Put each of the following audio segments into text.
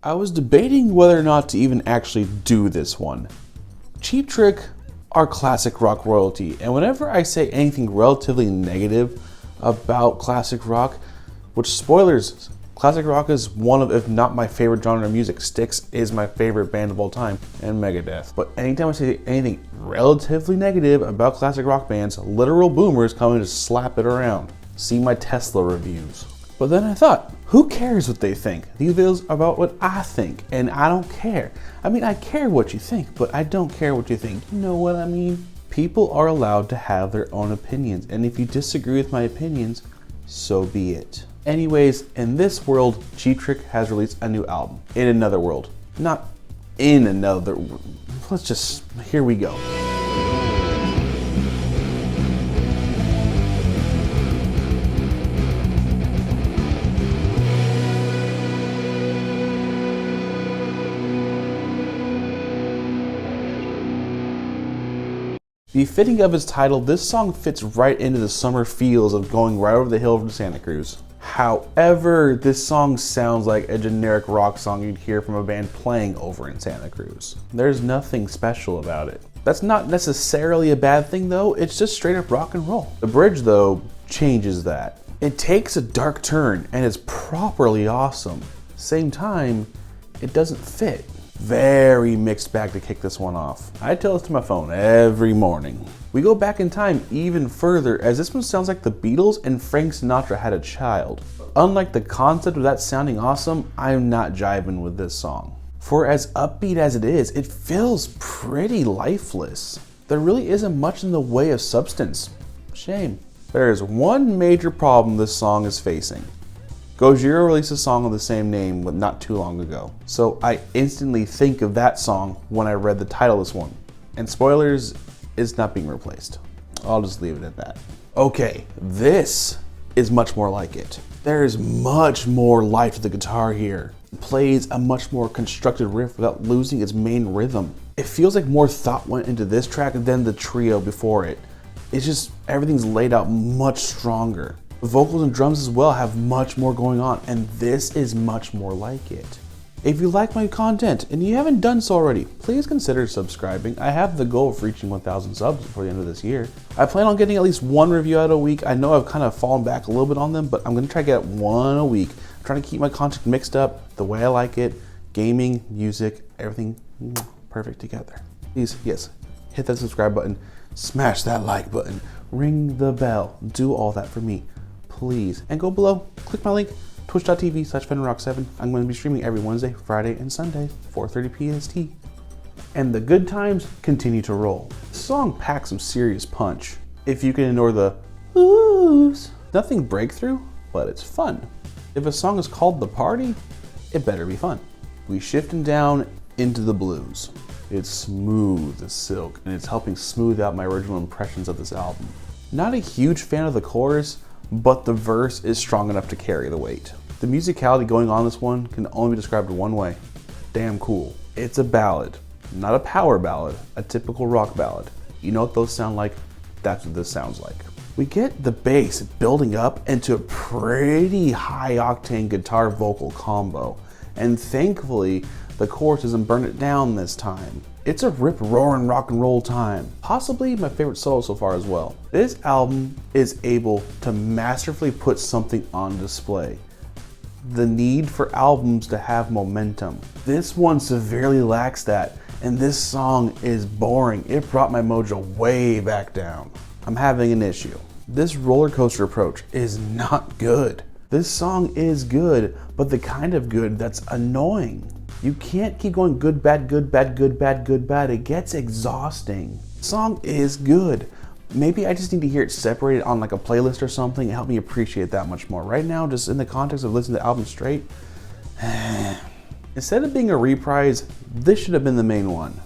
I was debating whether or not to even actually do this one. Cheap Trick are classic rock royalty, and whenever I say anything relatively negative about classic rock, which spoilers, classic rock is one of, if not my favorite genre of music. Styx is my favorite band of all time, and Megadeth. But anytime I say anything relatively negative about classic rock bands, literal boomers come in to slap it around. See my Tesla reviews. But then I thought, who cares what they think? These videos are about what I think, and I don't care. I mean, I care what you think, but I don't care what you think. You know what I mean? People are allowed to have their own opinions, and if you disagree with my opinions, so be it. Anyways, in this world, Cheap Trick has released a new album. In another world. Not in another, let's just, here we go. Befitting of its title, this song fits right into the summer feels of going right over the hill from Santa Cruz. However, this song sounds like a generic rock song you'd hear from a band playing over in Santa Cruz. There's nothing special about it. That's not necessarily a bad thing though, it's just straight up rock and roll. The bridge though changes that. It takes a dark turn and is properly awesome. Same time, it doesn't fit. Very mixed bag to kick this one off. I tell this to my phone every morning. We go back in time even further as this one sounds like the Beatles and Frank Sinatra had a child. Unlike the concept of that sounding awesome, I'm not jiving with this song. For as upbeat as it is, it feels pretty lifeless. There really isn't much in the way of substance. Shame. There is one major problem this song is facing. Gojira released a song of the same name not too long ago, so I instantly think of that song when I read the title of this one. And spoilers, it's not being replaced. I'll just leave it at that. Okay, this is much more like it. There is much more life to the guitar here. It plays a much more constructed riff without losing its main rhythm. It feels like more thought went into this track than the trio before it. It's just, everything's laid out much stronger. The vocals and drums as well have much more going on, and this is much more like it. If you like my content and you haven't done so already, please consider subscribing. I have the goal of reaching 1,000 subs before the end of this year. I plan on getting at least one review out a week. I know I've kind of fallen back a little bit on them, but I'm going to try to get one a week. I'm trying to keep my content mixed up the way I like it. Gaming, music, everything perfect together. Please, yes, hit that subscribe button, smash that like button, ring the bell, do all that for me. Please. And go below, click my link, twitch.tv/Fenrirock7. I'm going to be streaming every Wednesday, Friday, and Sunday, 4:30 PST. And the good times continue to roll. This song packs some serious punch. If you can ignore the oohs. Nothing breakthrough, but it's fun. If a song is called The Party, it better be fun. We shifting down into the blues. It's smooth as silk, and it's helping smooth out my original impressions of this album. Not a huge fan of the chorus, but the verse is strong enough to carry the weight. The musicality going on in this one can only be described one way. Damn cool. It's a ballad, not a power ballad, a typical rock ballad. You know what those sound like? That's what this sounds like. We get the bass building up into a pretty high octane guitar vocal combo, and thankfully the chorus doesn't burn it down this time. It's a rip-roaring rock and roll time. Possibly my favorite solo so far as well. This album is able to masterfully put something on display. The need for albums to have momentum. This one severely lacks that, and this song is boring. It brought my mojo way back down. I'm having an issue. This roller coaster approach is not good. This song is good, but the kind of good that's annoying. You can't keep going good, bad, good, bad, good, bad, good, bad. It gets exhausting. The song is good. Maybe I just need to hear it separated on like a playlist or something and help me appreciate that much more. Right now, just in the context of listening to the album straight, instead of being a reprise, this should have been the main one.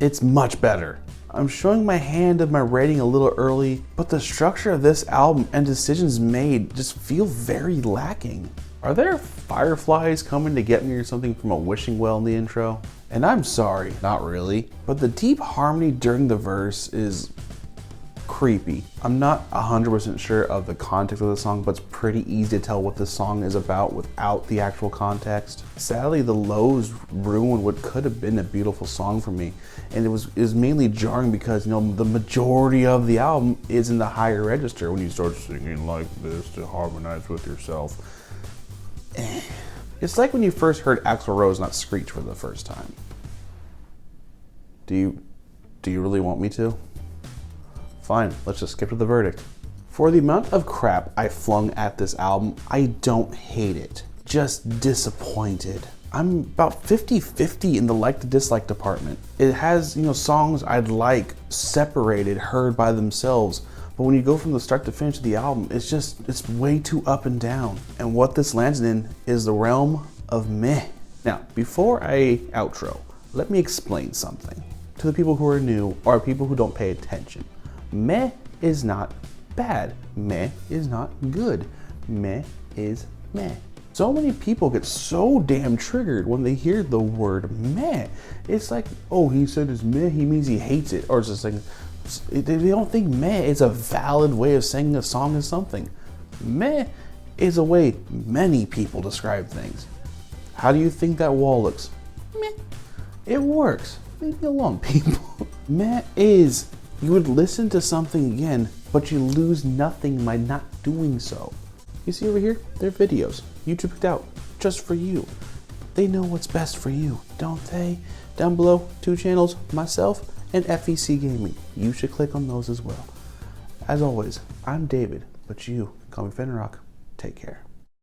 It's much better. I'm showing my hand of my rating a little early, but the structure of this album and decisions made just feel very lacking. Are there fireflies coming to get me or something from a wishing well in the intro? And I'm sorry, not really, but the deep harmony during the verse is creepy. I'm not 100% sure of the context of the song, but it's pretty easy to tell what this song is about without the actual context. Sadly, the lows ruined what could have been a beautiful song for me, and it was mainly jarring because, you know, the majority of the album is in the higher register when you start singing like this to harmonize with yourself. It's like when you first heard Axl Rose not screech for the first time. Do you really want me to? Fine, let's just skip to the verdict. For the amount of crap I flung at this album, I don't hate it, just disappointed. I'm about 50-50 in the like to dislike department. It has, you know, songs I'd like separated, heard by themselves, but when you go from the start to finish of the album, it's way too up and down. And what this lands in is the realm of meh. Now, before I outro, let me explain something to the people who are new or people who don't pay attention. Meh is not bad. Meh is not good. Meh is meh. So many people get so damn triggered when they hear the word meh. It's like, oh, he said it's meh, he means he hates it. Or it's just like, they don't think meh is a valid way of saying a song is something. Meh is a way many people describe things. How do you think that wall looks? Meh. It works. Leave me alone, people. Meh is, you would listen to something again, but you lose nothing by not doing so. You see over here, they're videos YouTube picked out just for you. They know what's best for you, don't they? Down below, 2 channels, myself and FEC Gaming. You should click on those as well. As always, I'm David, but you call me Fenrirock. Take care.